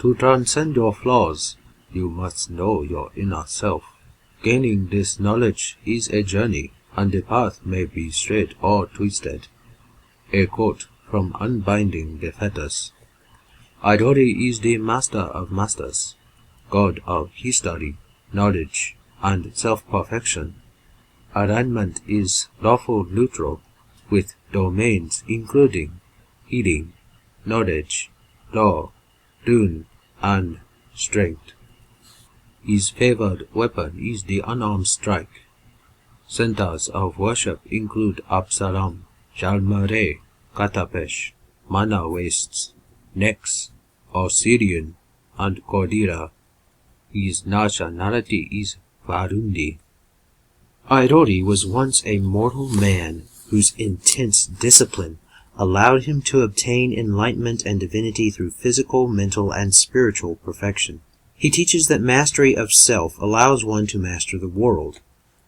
To transcend your flaws, you must know your inner self. Gaining this knowledge is a journey, and the path may be straight or twisted. A quote from Unbinding the Fetters. Irori is the master of masters, god of history, knowledge, and self-perfection. Alignment is lawful neutral, with domains including healing, knowledge, law, dune, and strength. His favored weapon is the unarmed strike. Centers of worship include Absalam, Jalmare, Katapesh, Mana Wastes, Nex, Osirian, and Cordira. His nationality is Varundi. Irori was once a mortal man whose intense discipline allowed him to obtain enlightenment and divinity through physical, mental, and spiritual perfection. He teaches that mastery of self allows one to master the world,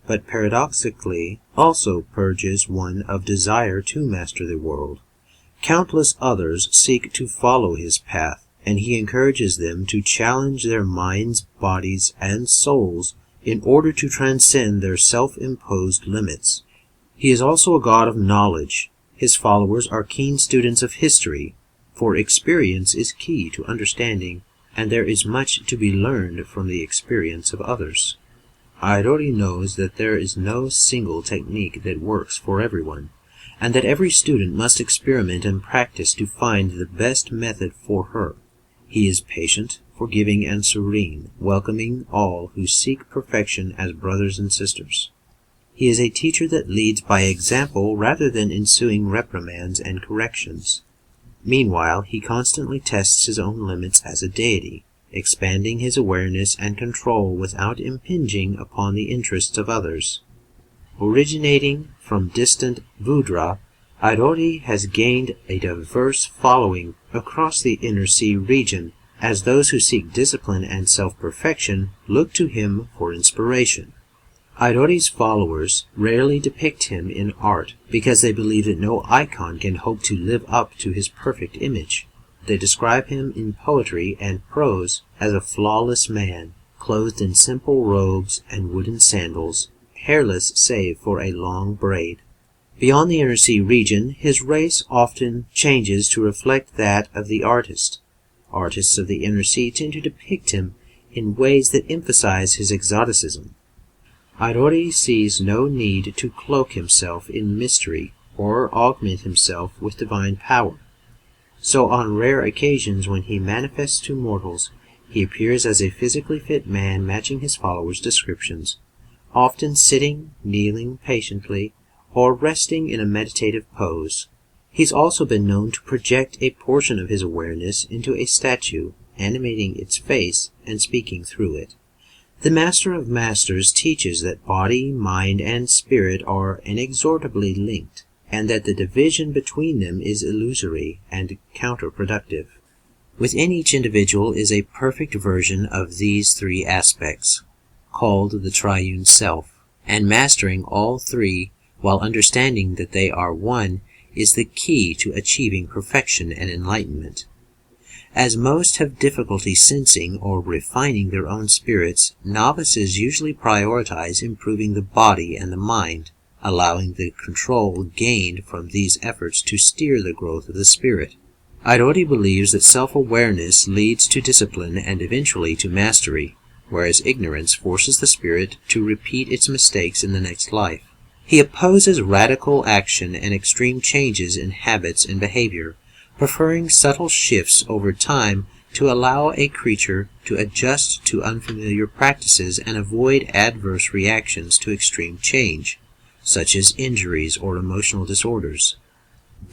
but paradoxically also purges one of desire to master the world. Countless others seek to follow his path, and he encourages them to challenge their minds, bodies, and souls in order to transcend their self-imposed limits. He is also a god of knowledge. His followers are keen students of history, for experience is key to understanding, and there is much to be learned from the experience of others. Irori knows that there is no single technique that works for everyone, and that every student must experiment and practice to find the best method for her. He is patient, forgiving, and serene, welcoming all who seek perfection as brothers and sisters. He is a teacher that leads by example rather than ensuing reprimands and corrections. Meanwhile, he constantly tests his own limits as a deity, expanding his awareness and control without impinging upon the interests of others. Originating from distant Vudra, Irori has gained a diverse following across the Inner Sea region, as those who seek discipline and self-perfection look to him for inspiration. Irori's followers rarely depict him in art because they believe that no icon can hope to live up to his perfect image. They describe him in poetry and prose as a flawless man, clothed in simple robes and wooden sandals, hairless save for a long braid. Beyond the Inner Sea region, his race often changes to reflect that of the artist. Artists of the Inner Sea tend to depict him in ways that emphasize his exoticism. Irori sees no need to cloak himself in mystery or augment himself with divine power. So on rare occasions when he manifests to mortals, he appears as a physically fit man matching his followers' descriptions, often sitting, kneeling patiently, or resting in a meditative pose. He's also been known to project a portion of his awareness into a statue, animating its face and speaking through it. The Master of Masters teaches that body, mind, and spirit are inexorably linked, and that the division between them is illusory and counterproductive. Within each individual is a perfect version of these three aspects, called the Triune Self, and mastering all three while understanding that they are one is the key to achieving perfection and enlightenment. As most have difficulty sensing or refining their own spirits, novices usually prioritize improving the body and the mind, allowing the control gained from these efforts to steer the growth of the spirit. Irori believes that self-awareness leads to discipline and eventually to mastery, whereas ignorance forces the spirit to repeat its mistakes in the next life. He opposes radical action and extreme changes in habits and behavior, preferring subtle shifts over time to allow a creature to adjust to unfamiliar practices and avoid adverse reactions to extreme change, such as injuries or emotional disorders.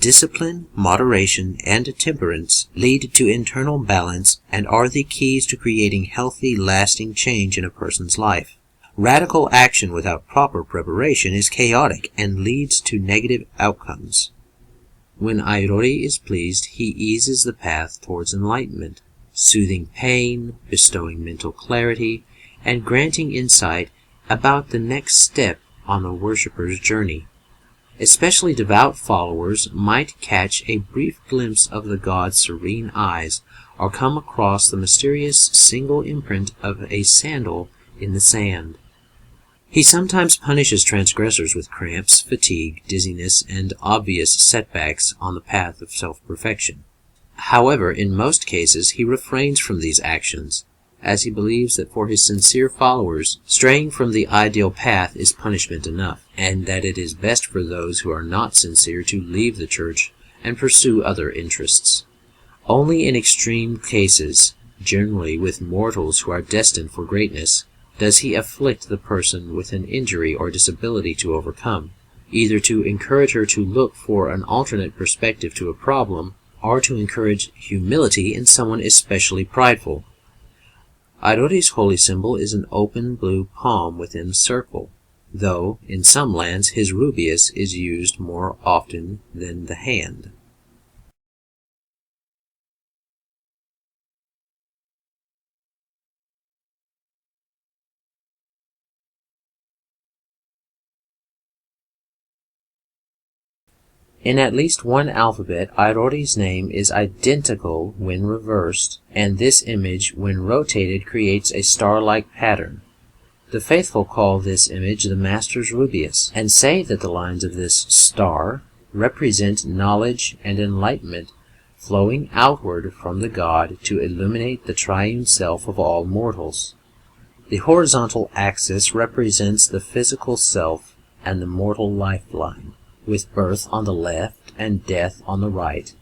Discipline, moderation, and temperance lead to internal balance and are the keys to creating healthy, lasting change in a person's life. Radical action without proper preparation is chaotic and leads to negative outcomes. When Irori is pleased, he eases the path towards enlightenment, soothing pain, bestowing mental clarity, and granting insight about the next step on the worshipper's journey. Especially devout followers might catch a brief glimpse of the god's serene eyes or come across the mysterious single imprint of a sandal in the sand. He sometimes punishes transgressors with cramps, fatigue, dizziness, and obvious setbacks on the path of self-perfection. However, in most cases he refrains from these actions, as he believes that for his sincere followers, straying from the ideal path is punishment enough, and that it is best for those who are not sincere to leave the church and pursue other interests. Only in extreme cases, generally with mortals who are destined for greatness, does he afflict the person with an injury or disability to overcome, either to encourage her to look for an alternate perspective to a problem, or to encourage humility in someone especially prideful. Irori's holy symbol is an open blue palm within a circle, though in some lands his rubeus is used more often than the hand. In at least one alphabet, Irori's name is identical when reversed, and this image, when rotated, creates a star-like pattern. The faithful call this image the Master's Rubeus, and say that the lines of this star represent knowledge and enlightenment flowing outward from the God to illuminate the triune self of all mortals. The horizontal axis represents the physical self and the mortal lifeline, with birth on the left and death on the right.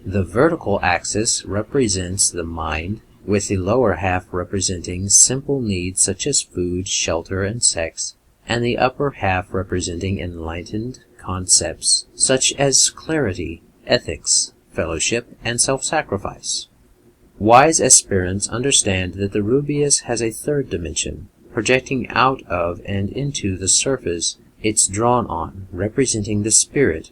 The vertical axis represents the mind, with the lower half representing simple needs such as food, shelter, and sex, and the upper half representing enlightened concepts such as clarity, ethics, fellowship, and self-sacrifice. Wise aspirants understand that the Rubeus has a third dimension, projecting out of and into the surface it's drawn on, representing the spirit,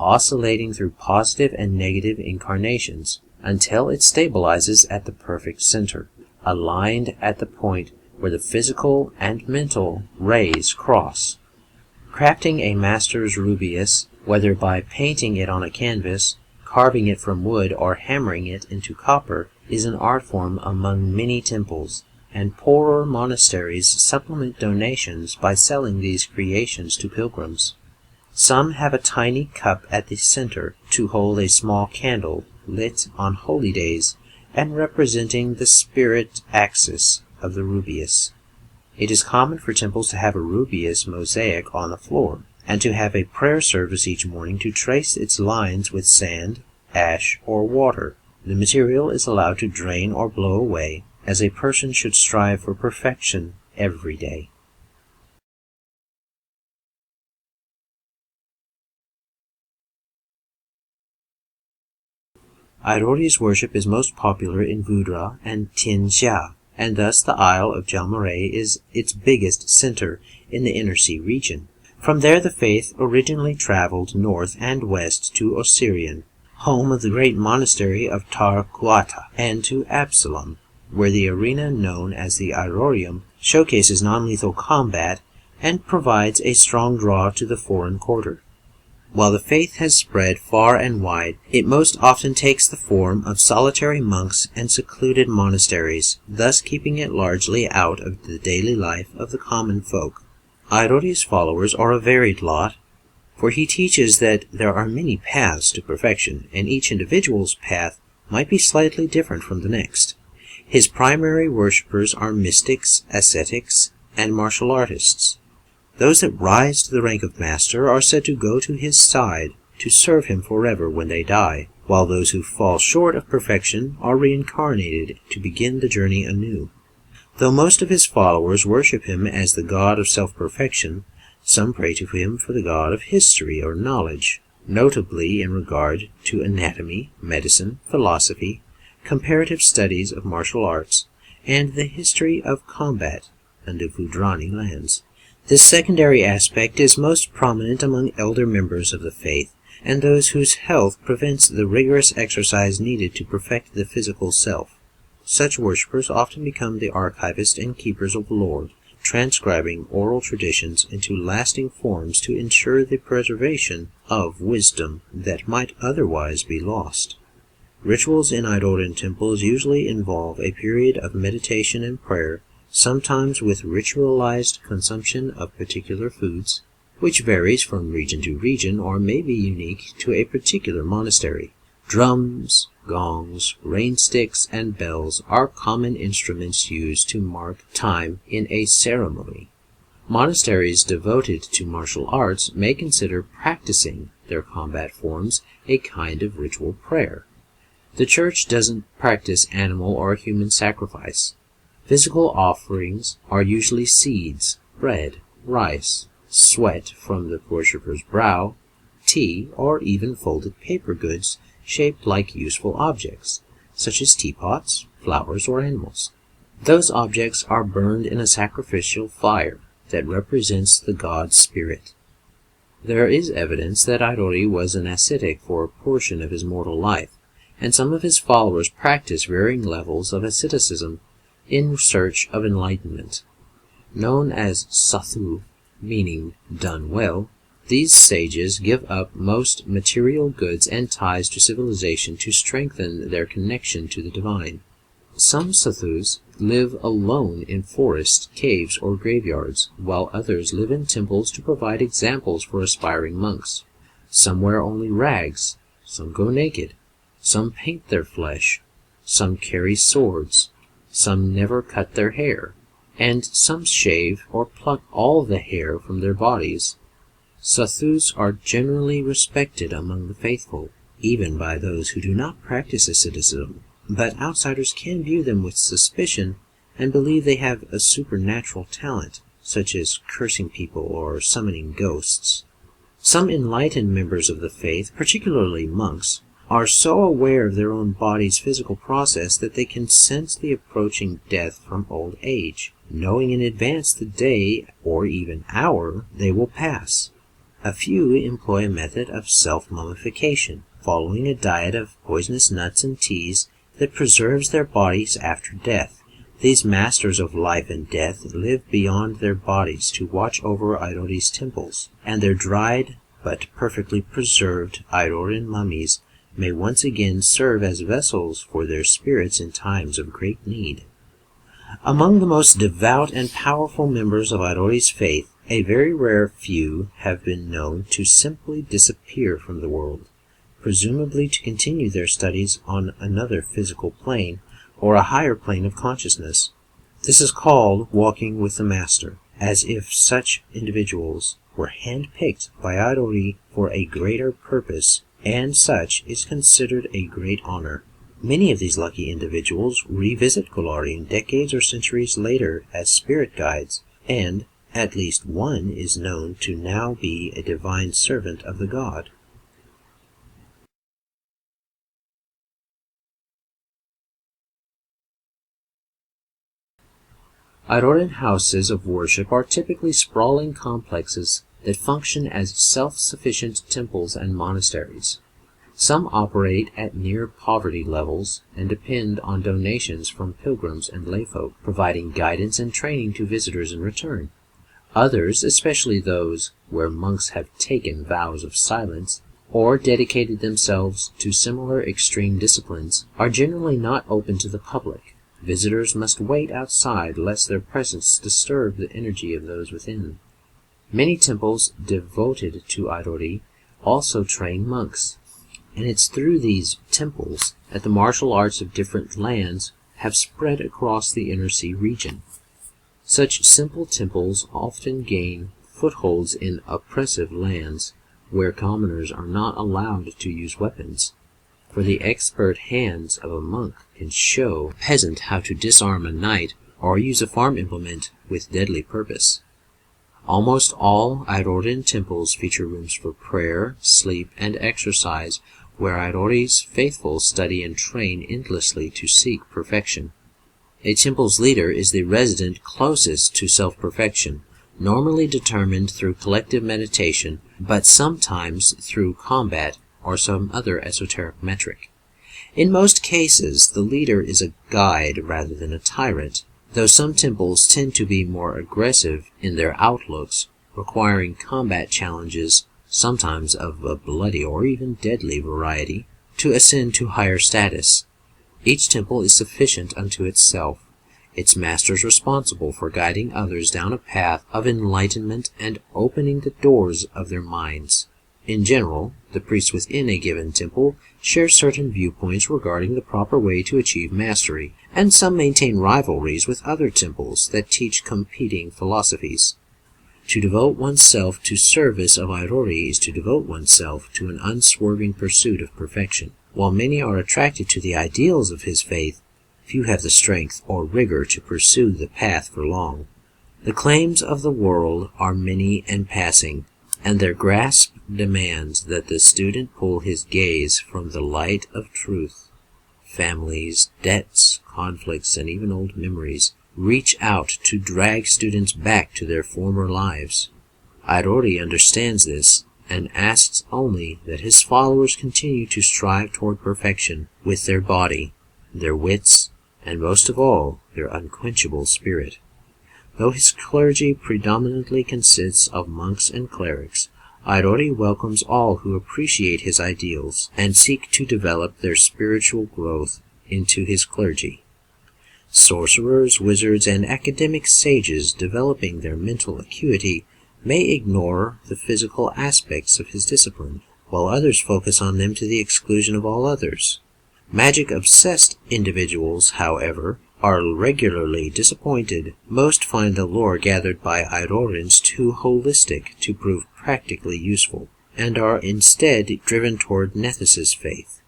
oscillating through positive and negative incarnations, until it stabilizes at the perfect center, aligned at the point where the physical and mental rays cross. Crafting a master's rubeus, whether by painting it on a canvas, carving it from wood, or hammering it into copper, is an art form among many temples, and poorer monasteries supplement donations by selling these creations to pilgrims. Some have a tiny cup at the center to hold a small candle lit on holy days and representing the spirit axis of the rubeus. It is common for temples to have a rubeus mosaic on the floor, and to have a prayer service each morning to trace its lines with sand, ash, or water. The material is allowed to drain or blow away, as a person should strive for perfection every day. Irori's worship is most popular in Vudra and Tianxia, and thus the Isle of Jalmaray is its biggest center in the Inner Sea region. From there the faith originally traveled north and west to Osirian, home of the great monastery of Tar Kuata, and to Absalom, where the arena known as the Irorium showcases non-lethal combat and provides a strong draw to the foreign quarter. While the faith has spread far and wide, it most often takes the form of solitary monks and secluded monasteries, thus keeping it largely out of the daily life of the common folk. Irori's followers are a varied lot, for he teaches that there are many paths to perfection, and each individual's path might be slightly different from the next. His primary worshippers are mystics, ascetics, and martial artists. Those that rise to the rank of master are said to go to his side to serve him forever when they die, while those who fall short of perfection are reincarnated to begin the journey anew. Though most of his followers worship him as the god of self-perfection, some pray to him for the god of history or knowledge, notably in regard to anatomy, medicine, philosophy, comparative studies of martial arts, and the history of combat in the Vudrani lands. This secondary aspect is most prominent among elder members of the faith, and those whose health prevents the rigorous exercise needed to perfect the physical self. Such worshippers often become the archivists and keepers of lore, transcribing oral traditions into lasting forms to ensure the preservation of wisdom that might otherwise be lost. Rituals in Iroran temples usually involve a period of meditation and prayer, sometimes with ritualized consumption of particular foods, which varies from region to region or may be unique to a particular monastery. Drums, gongs, rain sticks, and bells are common instruments used to mark time in a ceremony. Monasteries devoted to martial arts may consider practicing their combat forms a kind of ritual prayer. The church doesn't practice animal or human sacrifice. Physical offerings are usually seeds, bread, rice, sweat from the worshipper's brow, tea, or even folded paper goods shaped like useful objects, such as teapots, flowers, or animals. Those objects are burned in a sacrificial fire that represents the god spirit. There is evidence that Irori was an ascetic for a portion of his mortal life, and some of his followers practiced varying levels of asceticism in search of enlightenment. Known as sathu, meaning done well, these sages give up most material goods and ties to civilization to strengthen their connection to the divine. Some sathus live alone in forests, caves, or graveyards, while others live in temples to provide examples for aspiring monks. Some wear only rags, some go naked, some paint their flesh, some carry swords, some never cut their hair, and some shave or pluck all the hair from their bodies. Sathus are generally respected among the faithful, even by those who do not practice asceticism, but outsiders can view them with suspicion and believe they have a supernatural talent, such as cursing people or summoning ghosts. Some enlightened members of the faith, particularly monks, are so aware of their own body's physical process that they can sense the approaching death from old age, knowing in advance the day or even hour they will pass. A few employ a method of self-mummification, following a diet of poisonous nuts and teas that preserves their bodies after death. These masters of life and death live beyond their bodies to watch over Irori's temples, and their dried but perfectly preserved Iroran mummies may once again serve as vessels for their spirits in times of great need. Among the most devout and powerful members of Irori's faith, a very rare few have been known to simply disappear from the world, presumably to continue their studies on another physical plane or a higher plane of consciousness. This is called walking with the Master, as if such individuals were hand-picked by Irori for a greater purpose, and such is considered a great honor. Many of these lucky individuals revisit Golarion decades or centuries later as spirit guides, and at least one is known to now be a divine servant of the god. Iroran houses of worship are typically sprawling complexes that function as self-sufficient temples and monasteries. Some operate at near poverty levels and depend on donations from pilgrims and layfolk, providing guidance and training to visitors in return. Others, especially those where monks have taken vows of silence or dedicated themselves to similar extreme disciplines, are generally not open to the public. Visitors must wait outside lest their presence disturb the energy of those within. Many temples devoted to Irori also train monks, and it's through these temples that the martial arts of different lands have spread across the Inner Sea region. Such simple temples often gain footholds in oppressive lands where commoners are not allowed to use weapons, for the expert hands of a monk can show a peasant how to disarm a knight or use a farm implement with deadly purpose. Almost all Iroran temples feature rooms for prayer, sleep, and exercise where Irori's faithful study and train endlessly to seek perfection. A temple's leader is the resident closest to self-perfection, normally determined through collective meditation, but sometimes through combat or some other esoteric metric. In most cases, the leader is a guide rather than a tyrant, though some temples tend to be more aggressive in their outlooks, requiring combat challenges, sometimes of a bloody or even deadly variety, to ascend to higher status. Each temple is sufficient unto itself, its masters responsible for guiding others down a path of enlightenment and opening the doors of their minds. In general, the priests within a given temple share certain viewpoints regarding the proper way to achieve mastery, and some maintain rivalries with other temples that teach competing philosophies. To devote oneself to service of Irori is to devote oneself to an unswerving pursuit of perfection. While many are attracted to the ideals of his faith, few have the strength or rigor to pursue the path for long. The claims of the world are many and passing, and their grasp demands that the student pull his gaze from the light of truth. Families, debts, conflicts, and even old memories reach out to drag students back to their former lives. Irori understands this and asks only that his followers continue to strive toward perfection with their body, their wits, and most of all, their unquenchable spirit. Though his clergy predominantly consists of monks and clerics, Irori welcomes all who appreciate his ideals and seek to develop their spiritual growth into his clergy. Sorcerers, wizards, and academic sages developing their mental acuity may ignore the physical aspects of his discipline, while others focus on them to the exclusion of all others. Magic-obsessed individuals, however, are regularly disappointed. Most find the lore gathered by Irorins too holistic to prove practically useful, and are instead driven toward Nethys' faith.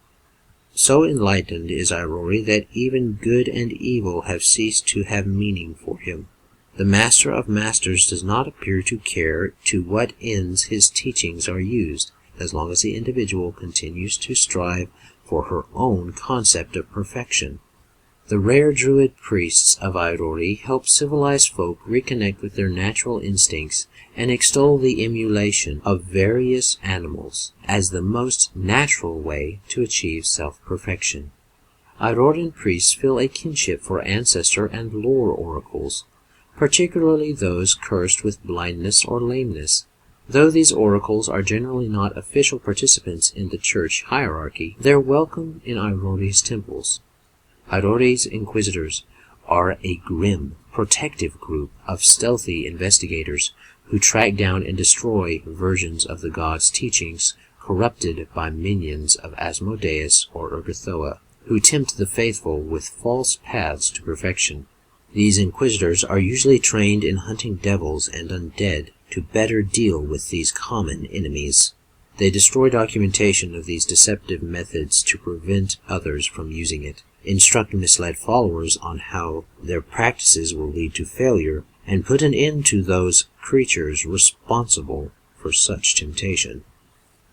So enlightened is Irori that even good and evil have ceased to have meaning for him. The Master of Masters does not appear to care to what ends his teachings are used, as long as the individual continues to strive for her own concept of perfection. The rare druid priests of Irori help civilized folk reconnect with their natural instincts and extol the emulation of various animals as the most natural way to achieve self-perfection. Iroran priests feel a kinship for ancestor and lore oracles, particularly those cursed with blindness or lameness. Though these oracles are generally not official participants in the church hierarchy, they are welcome in Irori's temples. Irori's inquisitors are a grim, protective group of stealthy investigators who track down and destroy versions of the god's teachings corrupted by minions of Asmodeus or Urgathoa, who tempt the faithful with false paths to perfection. These inquisitors are usually trained in hunting devils and undead to better deal with these common enemies. They destroy documentation of these deceptive methods to prevent others from using it, instruct misled followers on how their practices will lead to failure, and put an end to those creatures responsible for such temptation.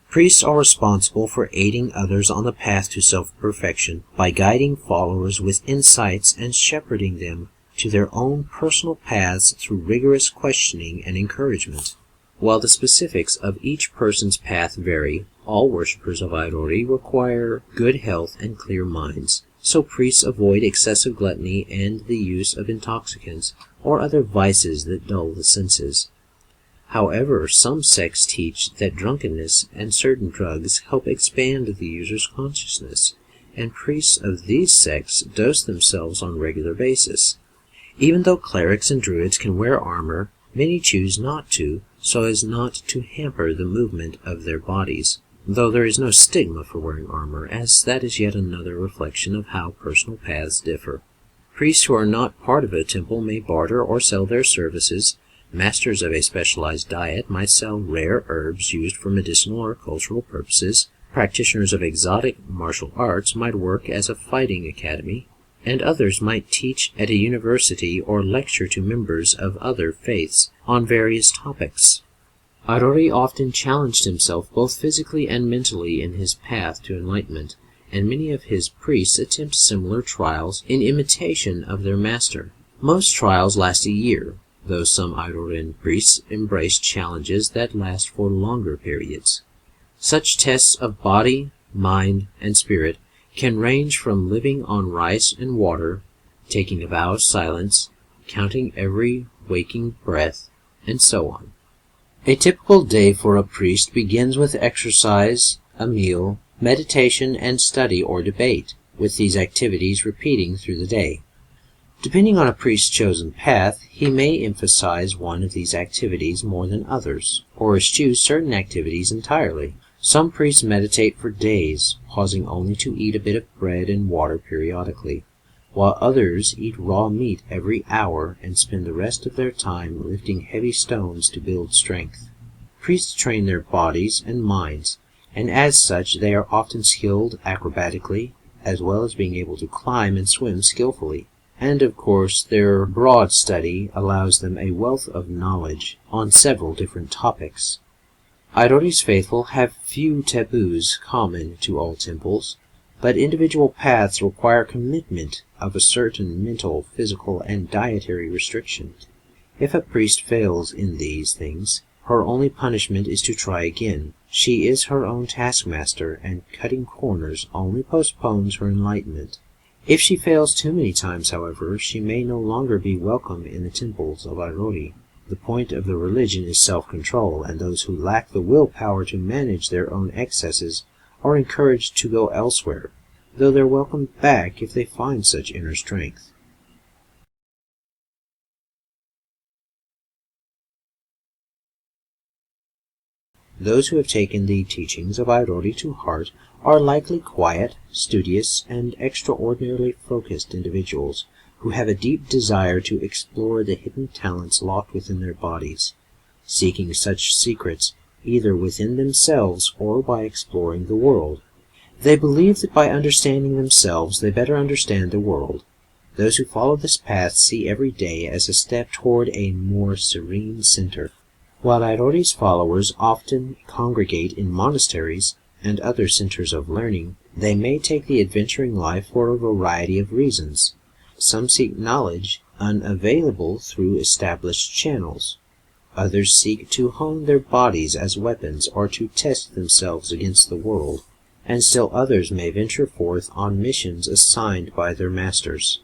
Priests are responsible for aiding others on the path to self-perfection by guiding followers with insights and shepherding them to their own personal paths through rigorous questioning and encouragement. While the specifics of each person's path vary, all worshippers of Irori require good health and clear minds, so priests avoid excessive gluttony and the use of intoxicants or other vices that dull the senses. However, some sects teach that drunkenness and certain drugs help expand the user's consciousness, and priests of these sects dose themselves on a regular basis. Even though clerics and druids can wear armor, many choose not to, so as not to hamper the movement of their bodies, though there is no stigma for wearing armor, as that is yet another reflection of how personal paths differ. Priests who are not part of a temple may barter or sell their services. Masters of a specialized diet might sell rare herbs used for medicinal or cultural purposes. Practitioners of exotic martial arts might work as a fighting academy, and others might teach at a university or lecture to members of other faiths on various topics. Irori often challenged himself both physically and mentally in his path to enlightenment, and many of his priests attempt similar trials in imitation of their master. Most trials last a year, though some Iroran priests embrace challenges that last for longer periods. Such tests of body, mind, and spirit can range from living on rice and water, taking a vow of silence, counting every waking breath, and so on. A typical day for a priest begins with exercise, a meal, meditation, and study or debate, with these activities repeating through the day. Depending on a priest's chosen path, he may emphasize one of these activities more than others, or eschew certain activities entirely. Some priests meditate for days, pausing only to eat a bit of bread and water periodically, while others eat raw meat every hour and spend the rest of their time lifting heavy stones to build strength. Priests train their bodies and minds, and as such they are often skilled acrobatically, as well as being able to climb and swim skillfully. And of course, their broad study allows them a wealth of knowledge on several different topics. Irori's faithful have few taboos common to all temples, but individual paths require commitment of a certain mental, physical, and dietary restriction. If a priest fails in these things, her only punishment is to try again. She is her own taskmaster, and cutting corners only postpones her enlightenment. If she fails too many times, however, she may no longer be welcome in the temples of Irori. The point of the religion is self-control, and those who lack the willpower to manage their own excesses are encouraged to go elsewhere, though they're welcomed back if they find such inner strength. Those who have taken the teachings of Irori to heart are likely quiet, studious, and extraordinarily focused individuals who have a deep desire to explore the hidden talents locked within their bodies, seeking such secrets either within themselves or by exploring the world. They believe that by understanding themselves they better understand the world. Those who follow this path see every day as a step toward a more serene center. While Irori's followers often congregate in monasteries and other centers of learning, they may take the adventuring life for a variety of reasons. Some seek knowledge unavailable through established channels. Others seek to hone their bodies as weapons or to test themselves against the world. And still others may venture forth on missions assigned by their masters.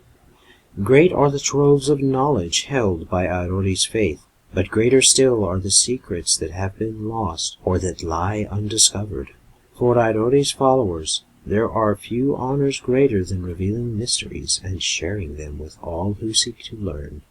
Great are the troves of knowledge held by Irori's faith, but greater still are the secrets that have been lost or that lie undiscovered. For Irori's followers, there are few honors greater than revealing mysteries and sharing them with all who seek to learn.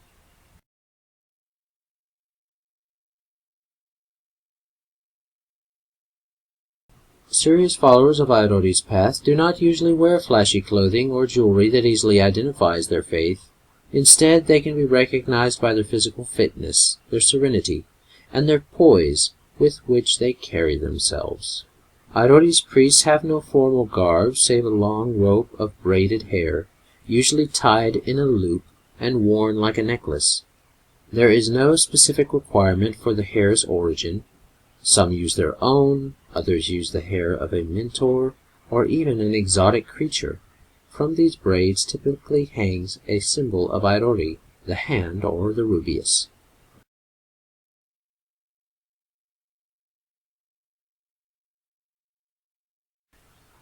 Serious followers of Irori's path do not usually wear flashy clothing or jewelry that easily identifies their faith. Instead, they can be recognized by their physical fitness, their serenity, and their poise with which they carry themselves. Irori's priests have no formal garb save a long rope of braided hair, usually tied in a loop and worn like a necklace. There is no specific requirement for the hair's origin. Some use their own, others use the hair of a mentor, or even an exotic creature. From these braids typically hangs a symbol of Irori, the hand or the rubius.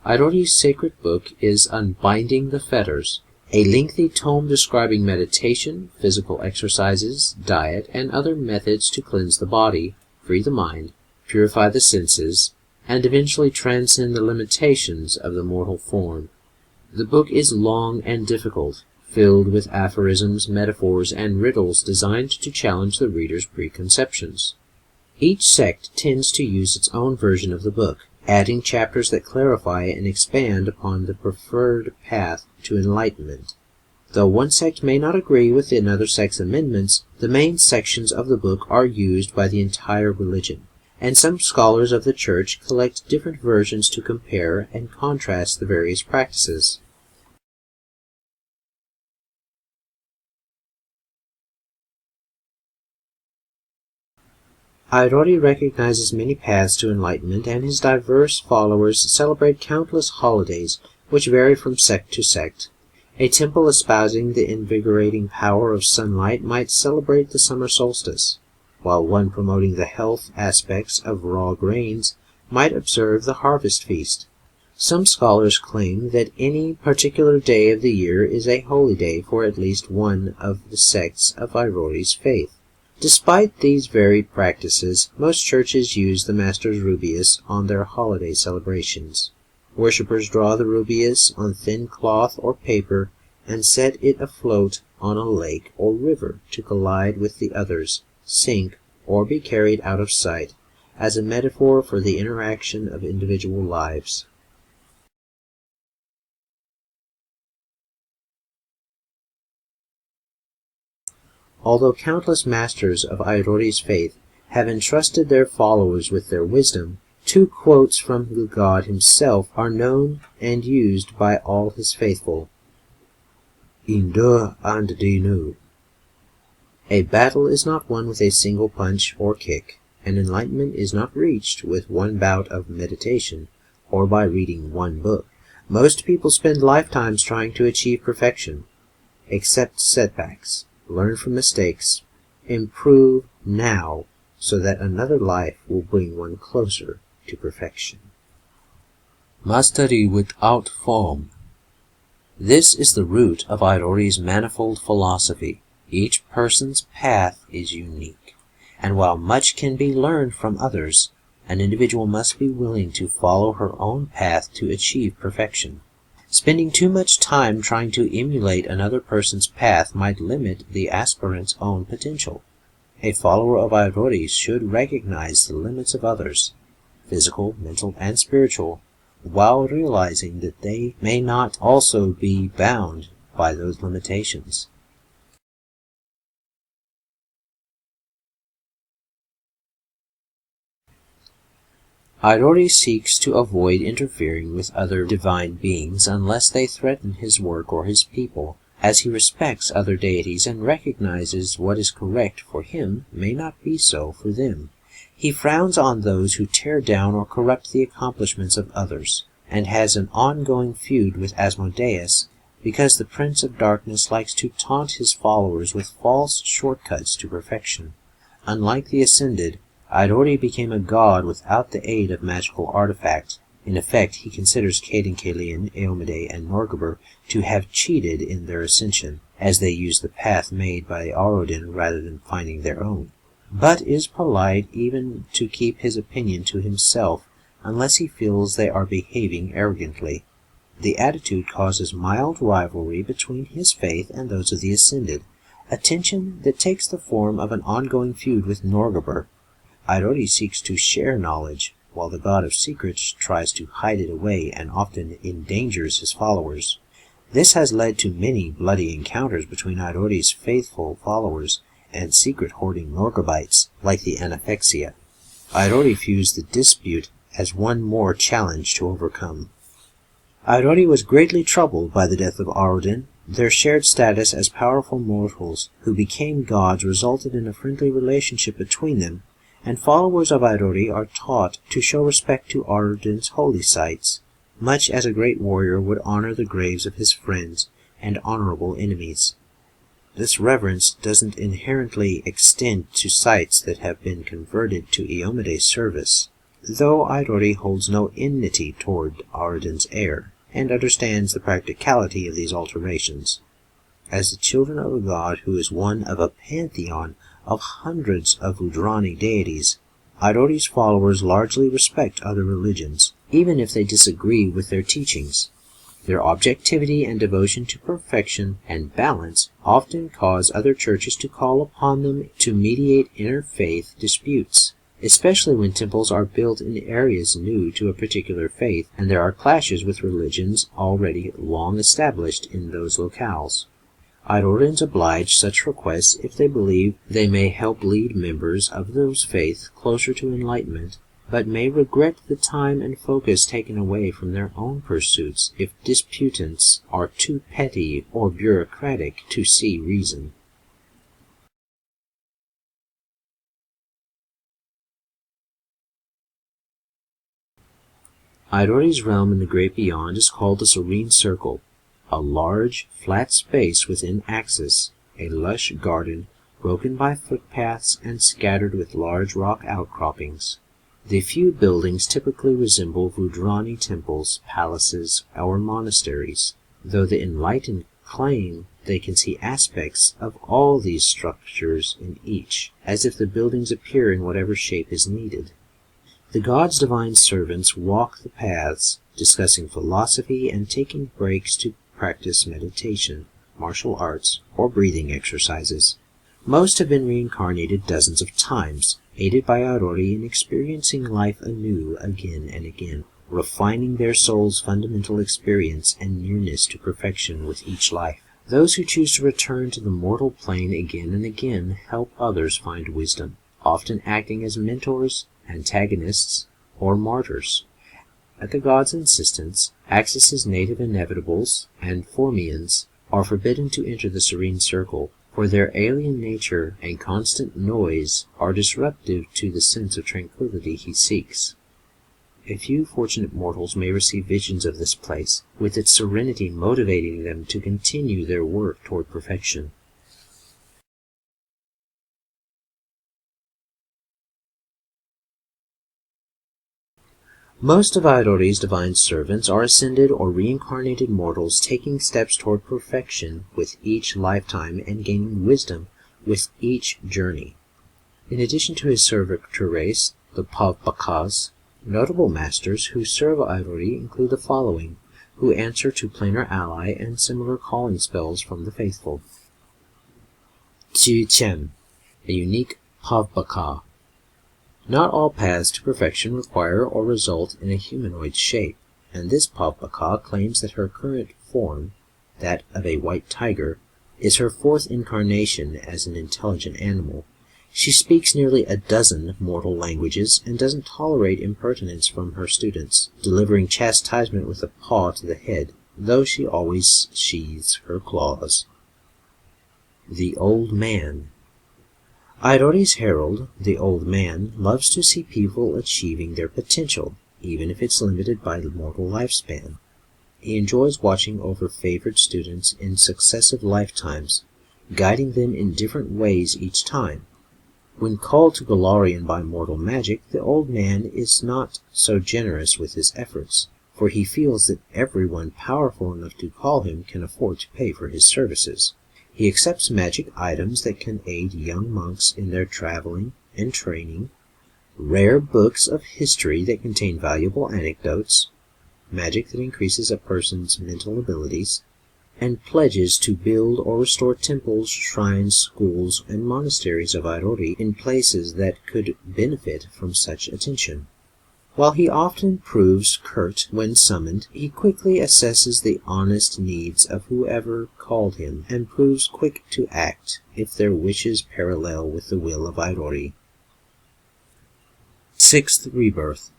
Irori's sacred book is Unbinding the Fetters, a lengthy tome describing meditation, physical exercises, diet, and other methods to cleanse the body, free the mind, purify the senses, and eventually transcend the limitations of the mortal form. The book is long and difficult, filled with aphorisms, metaphors, and riddles designed to challenge the reader's preconceptions. Each sect tends to use its own version of the book, adding chapters that clarify and expand upon the preferred path to enlightenment. Though one sect may not agree with another sect's amendments, the main sections of the book are used by the entire religion, and some scholars of the Church collect different versions to compare and contrast the various practices. Irori recognizes many paths to enlightenment, and his diverse followers celebrate countless holidays which vary from sect to sect. A temple espousing the invigorating power of sunlight might celebrate the summer solstice, while one promoting the health aspects of raw grains might observe the harvest feast. Some scholars claim that any particular day of the year is a holy day for at least one of the sects of Irori's faith. Despite these varied practices, most churches use the Master's Rubius on their holiday celebrations. Worshippers draw the rubius on thin cloth or paper and set it afloat on a lake or river to collide with the others, sink, or be carried out of sight, as a metaphor for the interaction of individual lives. Although countless masters of Irori's faith have entrusted their followers with their wisdom, 2 quotes from the god himself are known and used by all his faithful. Indur and Dinu. A battle is not won with a single punch or kick, and enlightenment is not reached with one bout of meditation, or by reading one book. Most people spend lifetimes trying to achieve perfection. Accept setbacks, learn from mistakes, improve now, so that another life will bring one closer to perfection. Mastery without form. This is the root of Irori's manifold philosophy. Each person's path is unique, and while much can be learned from others, an individual must be willing to follow her own path to achieve perfection. Spending too much time trying to emulate another person's path might limit the aspirant's own potential. A follower of Irori should recognize the limits of others, physical, mental, and spiritual, while realizing that they may not also be bound by those limitations. Irori seeks to avoid interfering with other divine beings unless they threaten his work or his people, as he respects other deities and recognizes what is correct for him may not be so for them. He frowns on those who tear down or corrupt the accomplishments of others, and has an ongoing feud with Asmodeus because the Prince of Darkness likes to taunt his followers with false shortcuts to perfection. Unlike the Ascended, Irori became a god without the aid of magical artifacts. In effect, he considers Cayden Cailean, Eomade, and Norgabur to have cheated in their ascension, as they used the path made by Aurodin rather than finding their own, but is polite even to keep his opinion to himself unless he feels they are behaving arrogantly. The attitude causes mild rivalry between his faith and those of the Ascended, a tension that takes the form of an ongoing feud with Norgabur. Irori seeks to share knowledge, while the god of secrets tries to hide it away and often endangers his followers. This has led to many bloody encounters between Irori's faithful followers and secret-hoarding Norgabites, like the Anaphexia. Irori views the dispute as one more challenge to overcome. Irori was greatly troubled by the death of Aurodin. Their shared status as powerful mortals who became gods resulted in a friendly relationship between them, and followers of Irori are taught to show respect to Aurodin's holy sites, much as a great warrior would honor the graves of his friends and honorable enemies. This reverence doesn't inherently extend to sites that have been converted to Eomade's service, though Irori holds no enmity toward Aurodin's heir, and understands the practicality of these alterations. As the children of a god who is one of a pantheon of hundreds of Vudrani deities, Irori's followers largely respect other religions, even if they disagree with their teachings. Their objectivity and devotion to perfection and balance often cause other churches to call upon them to mediate interfaith disputes, especially when temples are built in areas new to a particular faith and there are clashes with religions already long established in those locales. Irorians oblige such requests if they believe they may help lead members of those faiths closer to enlightenment, but may regret the time and focus taken away from their own pursuits if disputants are too petty or bureaucratic to see reason. Irori's realm in the great beyond is called the Serene Circle, a large, flat space within Axis, a lush garden broken by footpaths and scattered with large rock outcroppings. The few buildings typically resemble Vudrani temples, palaces, or monasteries, though the enlightened claim they can see aspects of all these structures in each, as if the buildings appear in whatever shape is needed. The gods' divine servants walk the paths, discussing philosophy and taking breaks to practice meditation, martial arts, or breathing exercises. Most have been reincarnated dozens of times, aided by Irori in experiencing life anew again and again, refining their soul's fundamental experience and nearness to perfection with each life. Those who choose to return to the mortal plane again and again help others find wisdom, often acting as mentors, antagonists, or martyrs. At the gods' insistence, Axis' native inevitables and Formians are forbidden to enter the Serene Circle, for their alien nature and constant noise are disruptive to the sense of tranquility he seeks. A few fortunate mortals may receive visions of this place, with its serenity motivating them to continue their work toward perfection. Most of Irori's divine servants are ascended or reincarnated mortals taking steps toward perfection with each lifetime and gaining wisdom with each journey. In addition to his servitor race, the Pavbakas, notable masters who serve Irori include the following, who answer to Planar Ally and similar calling spells from the faithful. Chu Chen, a unique Pavbaka. Not all paths to perfection require or result in a humanoid shape, and this Pavbaka claims that her current form, that of a white tiger, is her fourth incarnation as an intelligent animal. She speaks nearly a dozen mortal languages and doesn't tolerate impertinence from her students, delivering chastisement with a paw to the head, though she always sheathes her claws. The Old Man. Irori's herald, the Old Man, loves to see people achieving their potential, even if it's limited by the mortal lifespan. He enjoys watching over favored students in successive lifetimes, guiding them in different ways each time. When called to Golarion by mortal magic, the Old Man is not so generous with his efforts, for he feels that everyone powerful enough to call him can afford to pay for his services. He accepts magic items that can aid young monks in their traveling and training, rare books of history that contain valuable anecdotes, magic that increases a person's mental abilities, and pledges to build or restore temples, shrines, schools, and monasteries of Irori in places that could benefit from such attention. While he often proves curt when summoned, he quickly assesses the honest needs of whoever called him and proves quick to act if their wishes parallel with the will of Irori. Sixth Rebirth.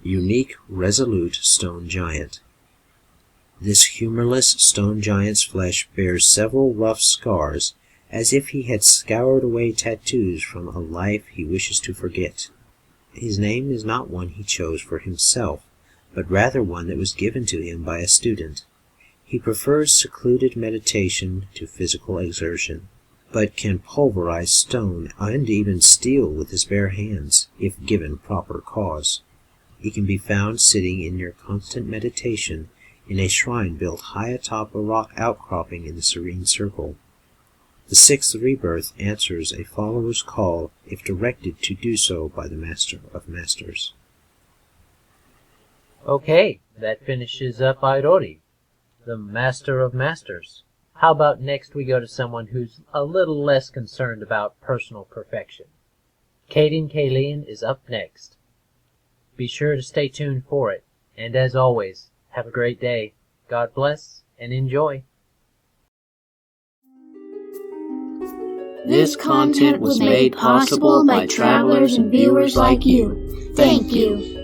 Unique, resolute stone giant. This humorless stone giant's flesh bears several rough scars, as if he had scoured away tattoos from a life he wishes to forget. His name is not one he chose for himself, but rather one that was given to him by a student. He prefers secluded meditation to physical exertion, but can pulverize stone and even steel with his bare hands, if given proper cause. He can be found sitting in near constant meditation in a shrine built high atop a rock outcropping in the Serene Circle. The Sixth Rebirth answers a follower's call if directed to do so by the Master of Masters. Okay, that finishes up Irori, the Master of Masters. How about next we go to someone who's a little less concerned about personal perfection? Kaden Kalian is up next. Be sure to stay tuned for it, and as always, have a great day. God bless and enjoy. This content was made possible by travelers and viewers like you. Thank you.